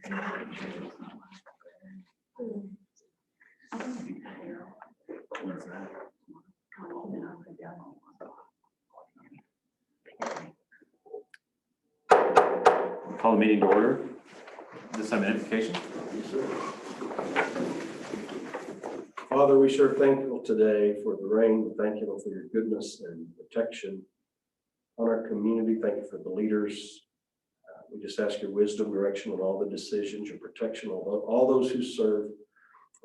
Call the meeting to order. This time, an invocation. Father, we sure thankful today for the rain. Thank you for your goodness and protection on our community. Thank you for the leaders. We just ask your wisdom, direction on all the decisions, your protection on all those who serve.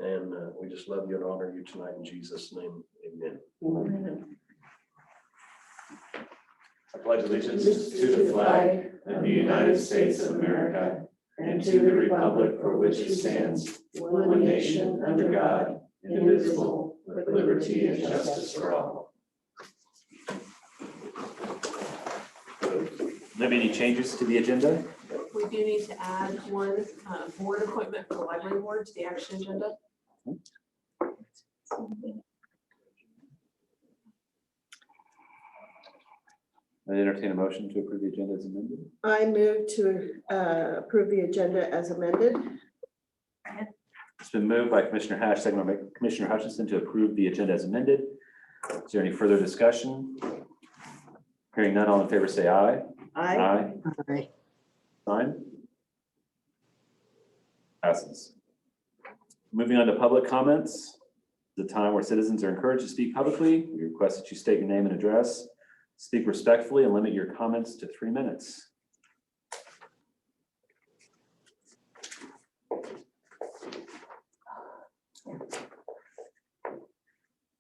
And we just love you and honor you tonight in Jesus' name. Amen. Amen. I pledge allegiance to the flag of the United States of America and to the republic for which it stands, one nation under God, indivisible, with liberty and justice for all. Do we have any changes to the agenda? We do need to add one board appointment for the library board to the action agenda. I entertain a motion to approve the agenda as amended. I move to approve the agenda as amended. It's been moved by Commissioner Hash, second by Commissioner Hutchinson to approve the agenda as amended. Is there any further discussion? Hearing none, all in favor say aye. Aye. Aye. Sign. Passes. Moving on to public comments. The time where citizens are encouraged to speak publicly. We request that you state your name and address, speak respectfully, and limit your comments to 3 minutes.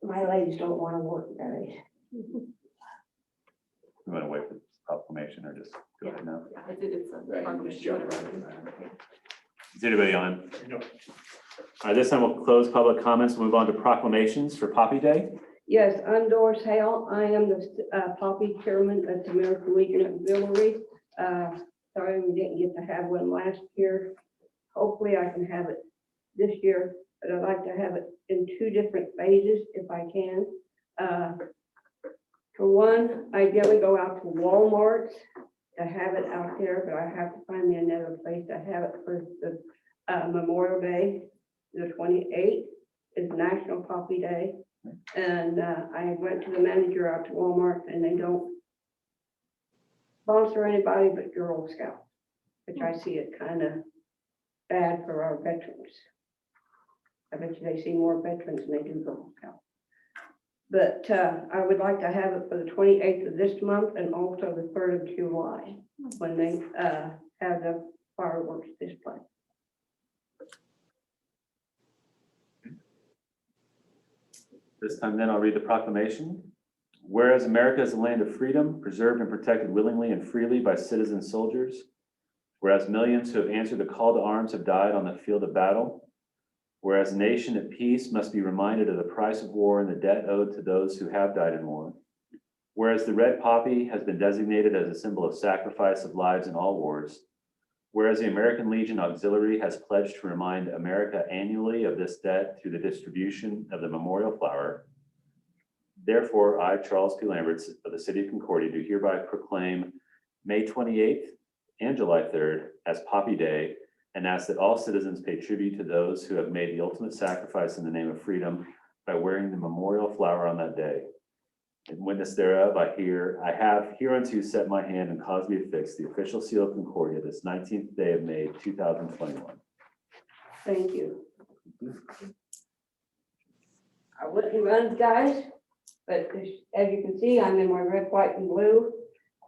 My legs don't want to work today. You want to wait for the proclamation or just go ahead now? Yeah, I did. It's a proclamation. Is anybody on? No. All right, this time we'll close public comments. We'll move on to proclamations for Poppy Day. Yes, I'm Doris Hale. I am the Poppy Chairman at the American Legion Auxiliary. Sorry we didn't get to have one last year. Hopefully I can have it this year, but I'd like to have it in 2 different phases if I can. For one, I ideally go out to Walmart to have it out there, but I have to find me another place to have it for the Memorial Day. The 28th is National Poppy Day. And I went to the manager out to Walmart and they don't sponsor anybody but Girl Scouts, which I see it kind of bad for our veterans. I bet you they see more veterans than they do Girl Scouts. But I would like to have it for the 28th of this month and also the 3rd of July when they have the fireworks display. This time then I'll read the proclamation. Whereas America is a land of freedom, preserved and protected willingly and freely by citizen soldiers. Whereas millions who have answered the call to arms have died on the field of battle. Whereas a nation at peace must be reminded of the price of war and the debt owed to those who have died in war. Whereas the red poppy has been designated as a symbol of sacrifice of lives in all wars. Whereas the American Legion Auxiliary has pledged to remind America annually of this debt through the distribution of the memorial flower. Therefore, I, Charles P. Lamberts of the City of Concordia, do hereby proclaim May 28th and July 3rd as Poppy Day and ask that all citizens pay tribute to those who have made the ultimate sacrifice in the name of freedom by wearing the memorial flower on that day. In witness thereof, I have hereunto set my hand and caused me to fix the official seal of Concordia this 19th day of May, 2021. Thank you. I wouldn't run, guys, but as you can see, I'm in my red, white, and blue.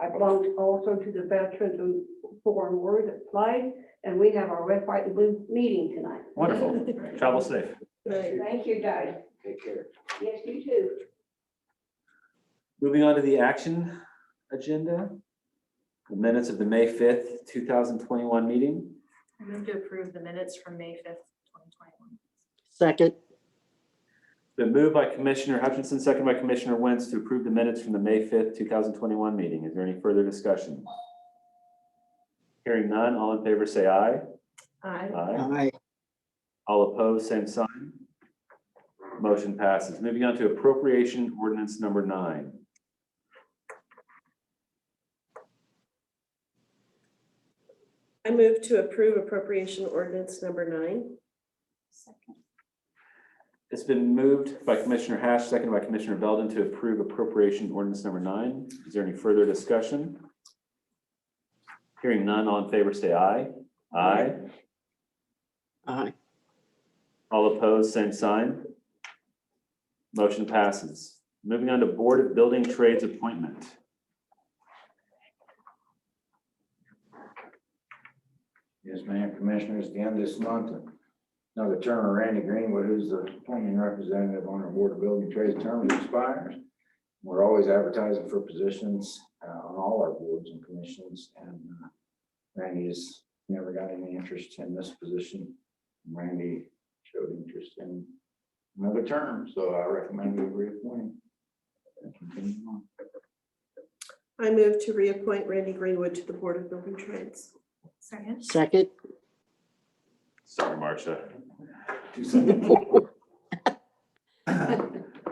I belong also to the Veterans and Foreign Wars at Flight, and we have our red, white, and blue meeting tonight. Wonderful. Travel safe. Thank you, guys. Take care. Yes, you too. Moving on to the action agenda. The minutes of the May 5th, 2021 meeting. I move to approve the minutes from May 5th, 2021. Second. Been moved by Commissioner Hutchinson, second by Commissioner Wentz to approve the minutes from the May 5th, 2021 meeting. Is there any further discussion? Hearing none, all in favor say aye. Aye. Aye. All opposed, same sign. Motion passes. Moving on to appropriation ordinance number 9. I move to approve appropriation ordinance number 9. Second. It's been moved by Commissioner Hash, seconded by Commissioner Belden to approve appropriation ordinance number 9. Is there any further discussion? Hearing none, all in favor say aye. Aye. Aye. All opposed, same sign. Motion passes. Moving on to Board of Building Trades appointment. Yes, ma'am, Commissioners, at the end of this month, another term of Randy Greenwood, who's the planning representative on our Board of Building Trades term expires. We're always advertising for positions on all our boards and commissions, and Randy has never got any interest in this position. Randy showed interest in another term, so I recommend we reappoint him. And continue on. I move to reappoint Randy Greenwood to the Board of Building Trades. Second. Second. Sorry, Marcia. Two seconds.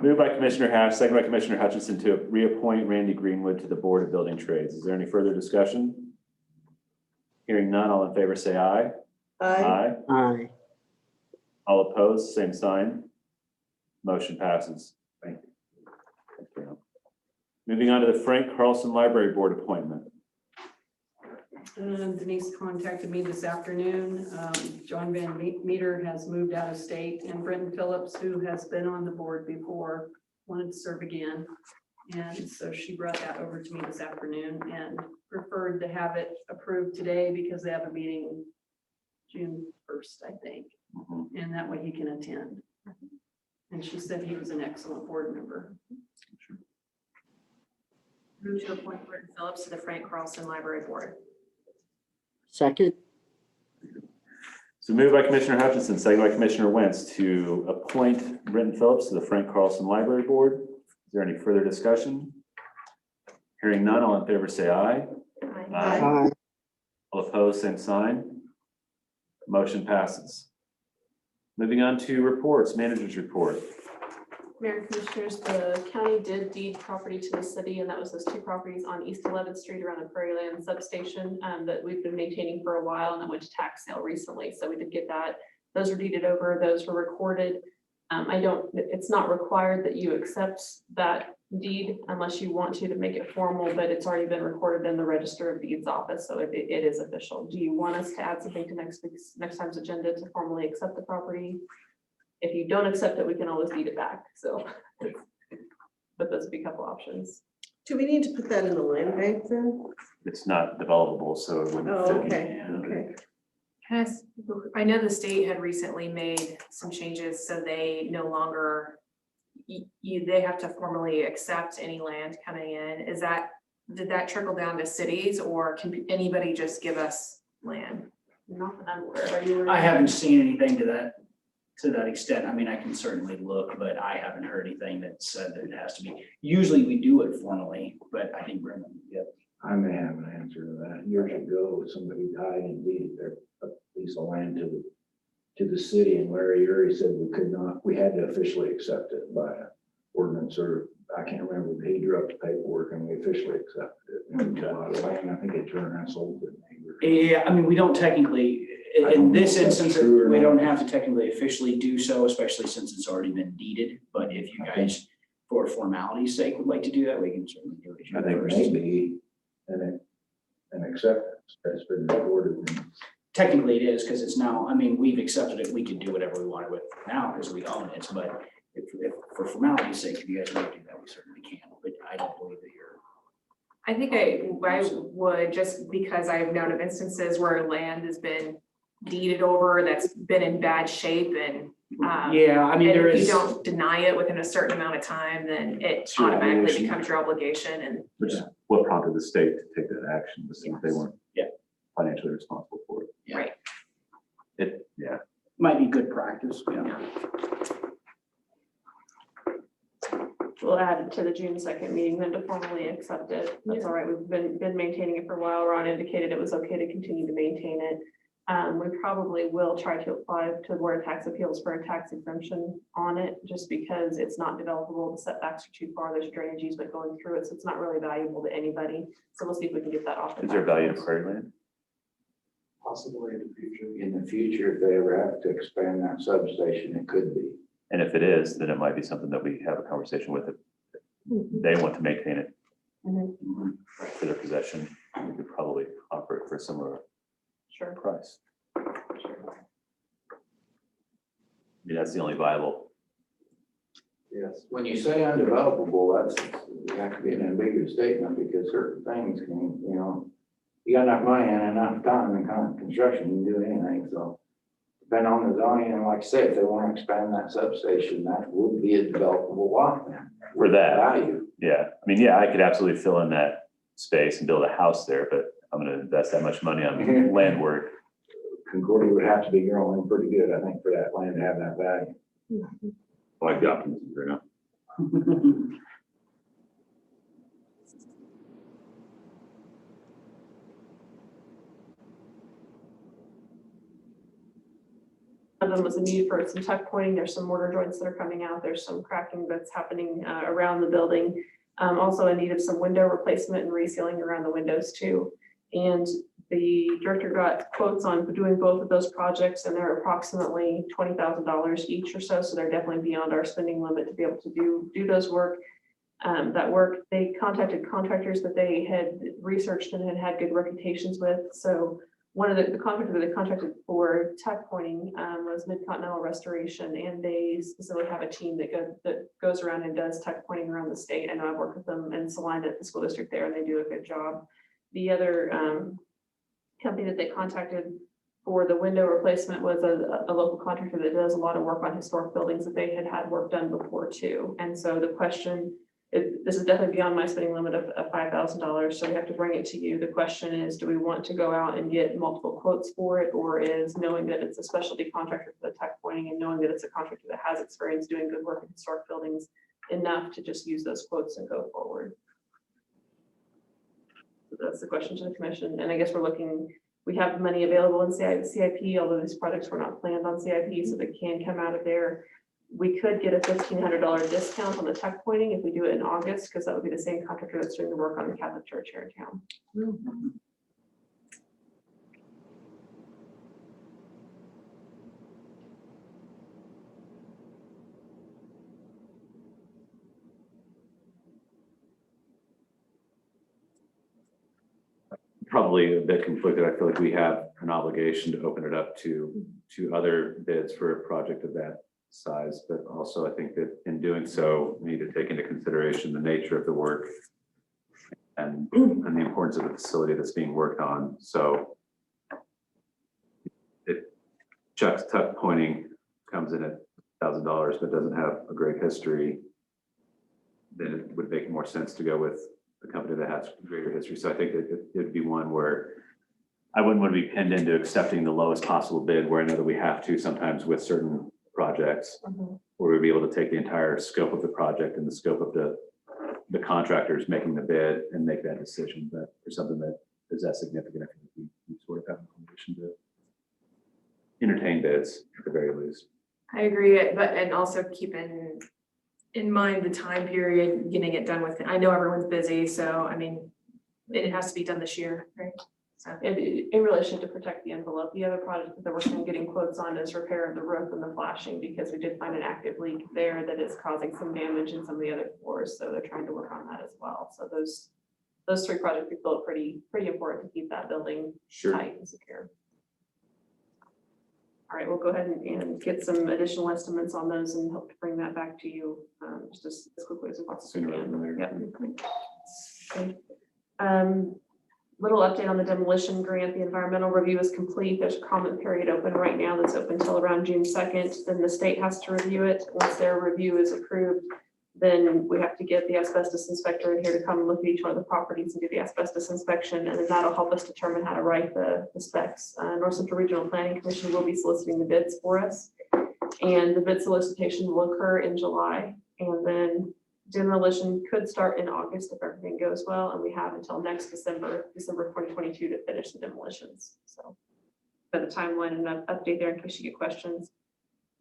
Moved by Commissioner Hash, second by Commissioner Hutchinson to reappoint Randy Greenwood to the Board of Building Trades. Is there any further discussion? Hearing none, all in favor say aye. Aye. Aye. All opposed, same sign. Motion passes. Thank you. Thank you. Moving on to the Frank Carlson Library Board appointment. Denise contacted me this afternoon. John Van Meter has moved out of state, and Brenton Phillips, who has been on the board before, wanted to serve again. And so she brought that over to me this afternoon and preferred to have it approved today because they have a meeting June 1st, I think. And that way he can attend. And she said he was an excellent board member. Move to appoint Britton Phillips to the Frank Carlson Library Board. Second. So moved by Commissioner Hutchinson, second by Commissioner Wentz to appoint Britton Phillips to the Frank Carlson Library Board. Is there any further discussion? Hearing none, all in favor say aye. Aye. Aye. All opposed, same sign. Motion passes. Moving on to reports, managers report. Mayor and Commissioners, the county did deed property to the city, and that was those 2 properties on East 11th Street around the Prairie Land substation that we've been maintaining for a while, and that went to tax sale recently. So we did get that. Those were deeded over. Those were recorded. It's not required that you accept that deed unless you want to make it formal, but it's already been recorded in the Register of Deeds office, so it is official. Do you want us to add something to next time's agenda to formally accept the property? If you don't accept it, we can always deed it back. So, but those would be a couple options. Do we need to put that in the land bank then? It's not developable, so it wouldn't Oh, fit. okay, okay. I know the state had recently made some changes, so they no longer, they have to formally accept any land coming in. Did that trickle down to cities, or can anybody just give us land? Not that I'm aware of. Are you aware? I haven't seen anything to that extent. I mean, I can certainly look, but I haven't heard anything that said that it has to be. Usually we do it formally, but I think Brendan, yeah. I may have an answer to that. Years ago, somebody died and deeded their piece of land to the city, and Larry Uri said we had to officially accept it by ordinance, or I can't remember, but he drew up the paperwork and we officially accepted it. And it was a lot of land. I think it turned around and sold it. Yeah, I mean, we don't technically, in this instance, True or we not. don't have to technically officially do so, especially since it's already been deeded. But if you guys, for formality's sake, would like to do that, we can certainly do it. I think maybe an acceptance that's been recorded. Technically it is, because it's now, I mean, we've accepted it, we can do whatever we want with it now because we own it, but if for formality's sake, if you guys want to do that, we certainly can, but I don't believe that you're. I think I would, just because I've known of instances where land has been deeded over that's been in bad shape, and Yeah, I mean, and there if you is. don't deny it within a certain amount of time, then it It's your automatically obligation. becomes your obligation. And Which is what prompted the state to take that action, was since they weren't Yeah. financially responsible for it. Yeah. Right. Yeah. Might be good practice, yeah. We'll add it to the June 2nd meeting then to formally accept it. That's all right. We've been maintaining it for a while. Ron indicated it was okay to continue to maintain it. We probably will try to apply to the Board of Tax Appeals for a tax exemption on it, just because it's not developable. The setbacks are too far. There's drainage easement going through it, so it's not really valuable to anybody. So we'll see if we can get that off. the Is there tax value to rolls. prairie land? possibly in the future. In the future, if they ever have to expand that substation, it could be. And if it is, then it might be something that we have a conversation with. If they want to maintain it for their possession, we could probably offer it for a similar Sure. price. I mean, that's the only viable. Yes. When you say undevelopable, that could be an ambiguous statement because certain things can, you got enough money and enough time and kind of construction, you can do anything, so. Depending on the zoning, and like I said, if they want to expand that substation, that would be a developable lot then. For that. Value. Yeah, I mean, yeah, I could absolutely fill in that space and build a house there, but I'm gonna invest that much money on land work. Concordia would have to be growing pretty good, I think, for that land to have that value. Like the optimism, you know. One of them was a need for some tuck pointing. There's some mortar joints that are coming out. There's some cracking that's happening around the building. Also a need of some window replacement and resealing around the windows too. And the director got quotes on doing both of those projects, and they're approximately $20,000 each or so. So they're definitely beyond our spending limit to be able to do those work. That work, they contacted contractors that they had researched and had good reputations with. So one of the contractors that they contracted for tuck pointing was Mid-Continental Restoration, and they specifically have a team that goes around and does tuck pointing around the state. I know I've worked with them in Salina at the school district there, and they do a good job. The other company that they contacted for the window replacement was a local contractor that does a lot of work on historic buildings that they had work done before too. And so the question, this is definitely beyond my spending limit of $5,000, so we have to bring it to you. The question is, do we want to go out and get multiple quotes for it, or is knowing that it's a specialty contractor for the tuck pointing and knowing that it's a contractor that has experience doing good work in historic buildings enough to just use those quotes and go forward? So that's the question to the commission, and I guess we're looking. We have money available in CIP, although these projects were not planned on CIP, so they can come out of there. We could get a $1,500 discount on the tuck pointing if we do it in August, because that would be the same contractor that's doing the work on the Catholic Church here in town. Probably a bit conflicted. I feel like we have an obligation to open it up to other bids for a project of that size, but also I think that in doing so, we need to take into consideration the nature of the work and the importance of the facility that's being worked on. So if Chuck's tuck pointing comes in at $1,000 but doesn't have a great history, then it would make more sense to go with the company that has greater history. So I think it would be one where I wouldn't want to be pinned into accepting the lowest possible bid, where I know that we have to sometimes with certain projects, where we'd be able to take the entire scope of the project and the scope of the contractors making the bid and make that decision. But for something that is that significant, I think we sort of have a condition to entertain bids at the very least. I agree, and also keep in mind the time period, getting it done with. I know everyone's busy, so I mean, it has to be done this year, right? So In relation to protect the envelope, the other project that they're working on getting quotes on is repair of the roof and the flashing, because we did find an active leak there that is causing some damage in some of the other floors. So they're trying to work on that as well. So those three projects we feel are pretty important to keep that building tight and secure. All right, we'll go ahead and get some additional estimates on those and hope to bring that back to you just as quickly as possible. Sooner rather than later. Yep. Okay. Little update on the demolition grant. The environmental review is complete. There's a comment period open right now that's open until around June 2nd. Then the state has to review it. Once their review is approved, then we have to get the asbestos inspector in here to come and look at each one of the properties and do the asbestos inspection. And then that'll help us determine how to write the specs. North Central Regional Planning Commission will be soliciting the bids for us. And the bid solicitation will occur in July. And then demolition could start in August if everything goes well. And we have until next December 2022 to finish the demolitions. So got the timeline and an update there in case you get questions.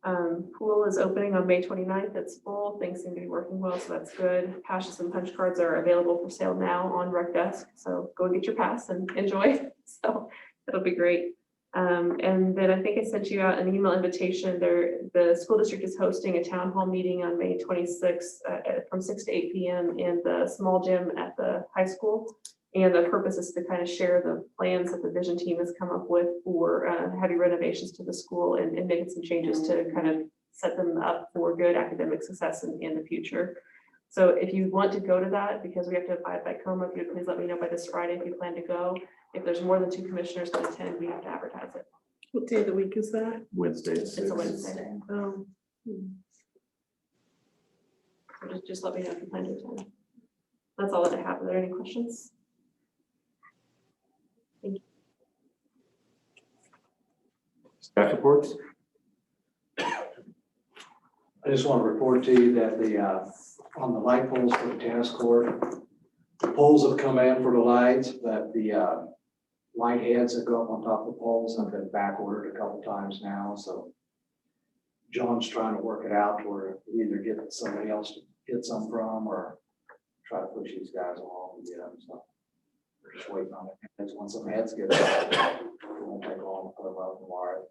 Pool is opening on May 29th. It's full. Things seem to be working well, so that's good. Passes and punch cards are available for sale now on Rec Desk. So go get your pass and enjoy. So that'll be great. And then I think I sent you out an email invitation there. The school district is hosting a town hall meeting on May 26th from 6 to 8 p.m. in the small gym at the high school. And the purpose is to kind of share the plans that the vision team has come up with for heavy renovations to the school and making some changes to kind of set them up for good academic success in the future. So if you want to go to that, because we have to abide by COMA, if you would please let me know by this Friday if you plan to go. If there's more than 2 commissioners that attend, we have to advertise it. What day of the week is that? Wednesdays. It's a Wednesday. Oh, So just let me know if you plan to attend. That's all that I have. Are there any questions? Staff reports? I just want to report to you that on the light poles for the tennis court, the poles have come in for the lights, that the light heads that go up on top of the poles have been back ordered a couple times now, so John's trying to work it out where either get somebody else to get some from or try to push these guys along and get them, so we're just waiting on it. And once some heads get up, it won't take long to put them up tomorrow.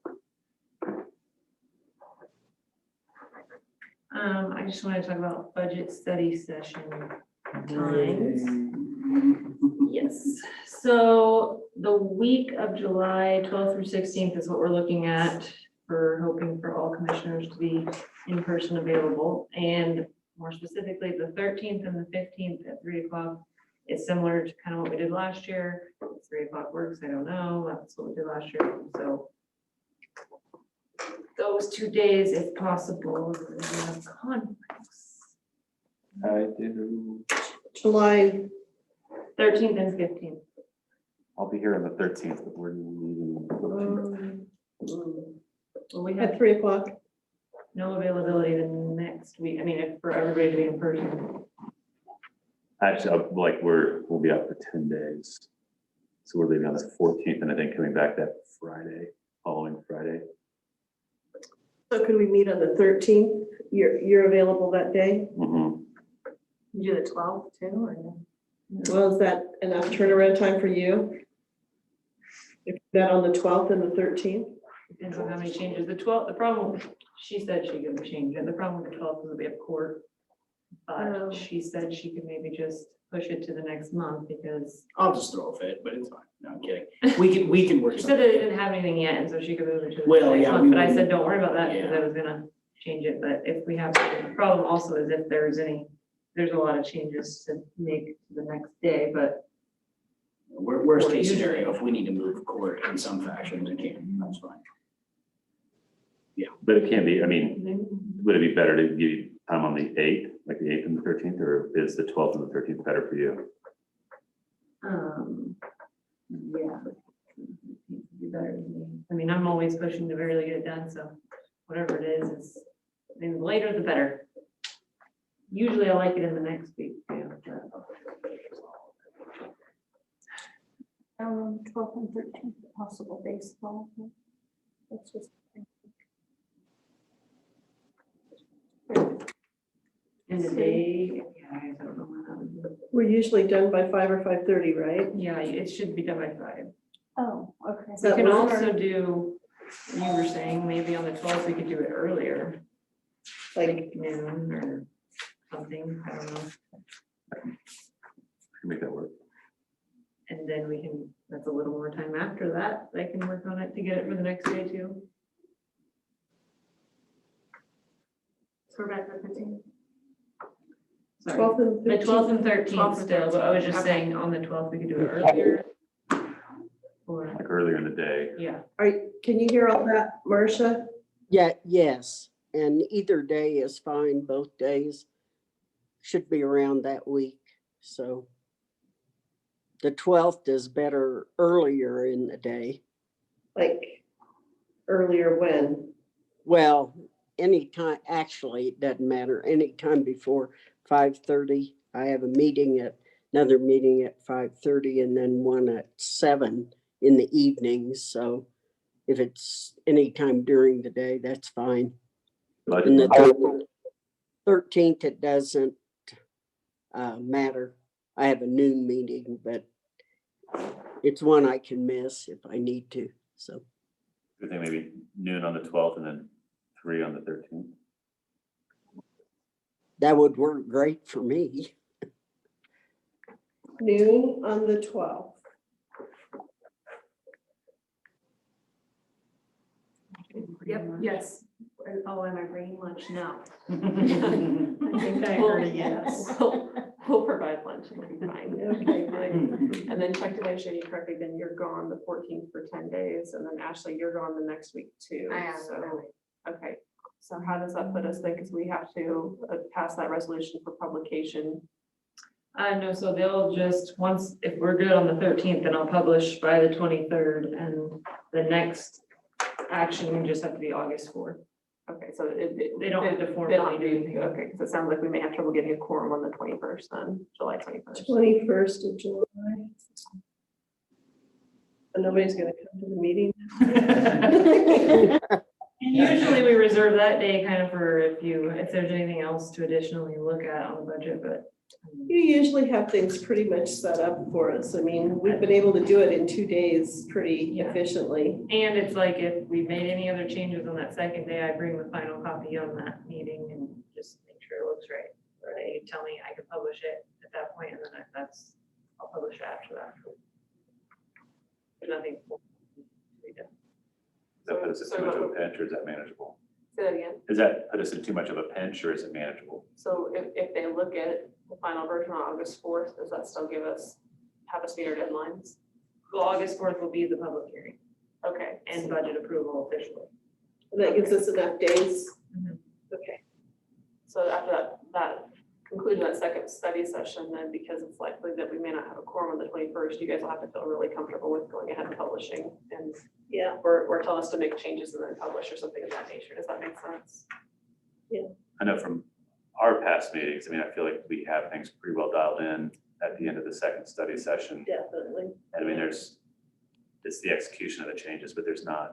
I just want to talk about budget study session times. Yes, so the week of July 12th through 16th is what we're looking at. We're hoping for all commissioners to be in person available, and more specifically, the 13th and the 15th at 3 o'clock is similar to kind of what we did last year. 3 o'clock works, I don't know, that's what we did last year, so those 2 days, if possible, we have conflicts. I do. July, 13th and 15th. I'll be here on the 13th, but we're meeting. Well, we at have 3 o'clock. no availability the next week. I mean, if for everybody to be in person. Actually, we'll be out for 10 days. So we're leaving on the 14th and I think coming back that Friday, following Friday. So could we meet on the 13th? You're available that day? Mhm. You do the 12th too, or no? Well, is that enough turnaround time for you? If that on the 12th and the 13th? Depends on how many changes. The 12th, the problem, she said she could change it. The problem with the 12th is we have court. Oh. But she said she could maybe just push it to the next month because I'll just throw a fit, but it's fine. No, I'm kidding. We can work. she said that they didn't have anything yet, and so she could move it to the Well, next yeah, month. we But I would- said, don't worry about that because Yeah. I was gonna change it. But if we have, the problem also is if there's a lot of changes to make the next day, but Worst case scenario, if we need to move court in some fashion, we can, that's fine. But it can be, I mean, would it be better to give you time on the 8th, like the 8th and the 13th, or is the 12th and the 13th better for you? yeah. Be better than me. I mean, I'm always pushing to really get it done, so whatever it is, I mean, the later the better. Usually I like it in the next week. Yeah, but- 12th and 13th, possible baseball. That's just. In the day, yeah, I don't know when that would be. We're usually done by 5 or 5:30, right? Yeah, it should be done by 5. Oh, okay. Does We that can work? also do, you were saying maybe on the 12th, we could do it earlier, Like, like noon or something, I don't know. Can make that work. And then we can, that's a little more time after that, I can work on it to get it for the next day too. So we're back to the 15th. Sorry, 12th and the 12th and 12th 13th and still, but I was just 13th, saying on the 12th, we could do it earlier. Or, Like earlier in the day. yeah, Can you hear all that, Marcia? Yeah, yes, and either day is fine, both days should be around that week, so. The 12th is better earlier in the day. Like, earlier when? Well, anytime, actually, it doesn't matter, anytime before 5:30. I have another meeting at 5:30 and then one at 7 in the evening, so if it's anytime during the day, that's fine. And the 13th, it doesn't matter. I have a noon meeting, but it's one I can miss if I need to, so. I think maybe noon on the 12th and then 3 on the 13th. That would work great for me. Noon on the 12th. Yep, yes. Oh, am I bringing lunch? No. I think I heard a yes. We'll provide lunch, it'll be fine. Okay, fine. And then Chuck, did I show you correctly, then you're gone the 14th for 10 days, and then Ashley, you're gone the next week too. I am, So, really. okay, so how does that put us then, because we have to pass that resolution for publication. No, so they'll just, once, if we're good on the 13th, then I'll publish by the 23rd, and the next action would just have to be August 4th. Okay, so They don't have to they formally don't do do, anything. okay, because it sounds like we may have trouble getting a quorum on the 21st then, July 21st. 21st of July. And nobody's gonna come to the meeting. Usually we reserve that day kind of for if there's anything else to additionally look at on the budget, but. You usually have things pretty much set up for us. I mean, we've been able to do it in 2 days pretty Yeah. efficiently. And it's like if we made any other changes on that second day, I bring the final copy on that meeting and just make sure it looks right. Or they tell me I can publish it at that point, and then I'll publish it after that. There's nothing to be done. Does that put us in too much of a pinch, or is that manageable? Say that again. Does that put us in too much of a pinch, or is it manageable? So if they look at the final version on August 4th, does that still have us meet our deadlines? Well, August 4th will be the public hearing Okay, and budget approval officially. And that gives us enough days. Mhm. Okay. so after that conclusion, that second study session, then because it's likely that we may not have a quorum on the 21st, you guys will have to feel really comfortable with going ahead and publishing and Yeah. or tell us to make changes and then publish or something of that nature. Does that make sense? I know from our past meetings, I mean, I feel like we have things pretty well dialed in at the end of the second study session. Definitely. And I mean, it's the execution of the changes, but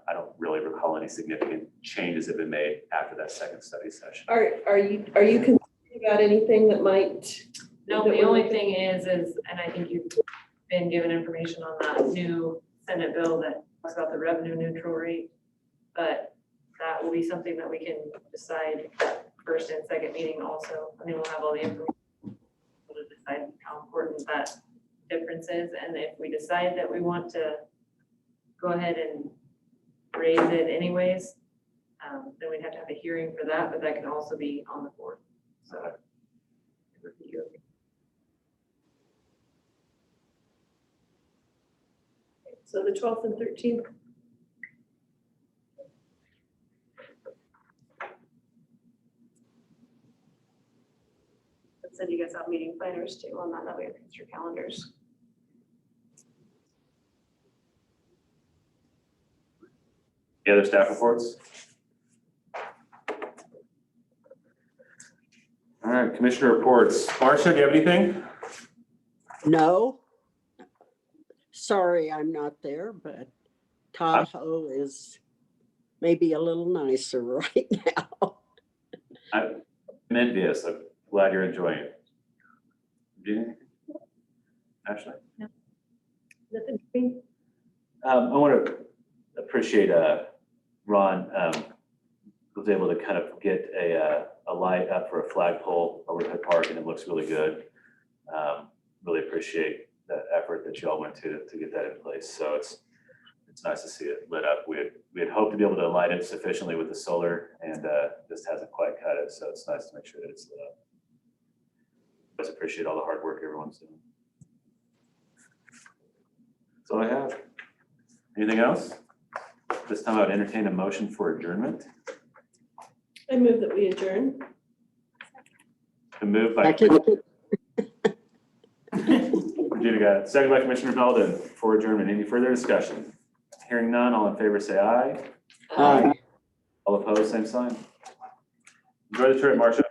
I don't really recall any significant changes that have been made after that second study session. Are you concerned about anything that might? No, the only thing is, and I think you've been given information on that new Senate bill that talks about the revenue neutral rate. But that will be something that we can decide at first and second meeting also. I mean, we'll have all the information to decide how important that difference is. And if we decide that we want to go ahead and raise it anyways, then we'd have to have a hearing for that, but that can also be on the board. So. So the 12th and 13th. Send you guys out meeting planners too on that. That way it fits your calendars. Any other staff reports? All right, commissioner reports. Marcia, do you have anything? No. Sorry, I'm not there, but Tahoe is maybe a little nicer right now. I'm envious. I'm glad you're enjoying it. Do you? Ashley? Nothing for me. I want to appreciate Ron was able to kind of get a light up for a flagpole over at Hood Park, and it looks really good. Really appreciate the effort that you all went to get that in place. So it's nice to see it lit up. We had hoped to be able to light it sufficiently with the solar, and just hasn't quite cut it. So it's nice to make sure that it's lit up. I just appreciate all the hard work everyone's doing. That's all I have. Anything else? This time I would entertain a motion for adjournment. I move that we adjourn. To move by Second. Virginia got it. Second by Commissioner Belden for adjournment. Any further discussion? Hearing none, all in favor say aye. Aye. All opposed, same sign. Enjoy the trip, Marcia.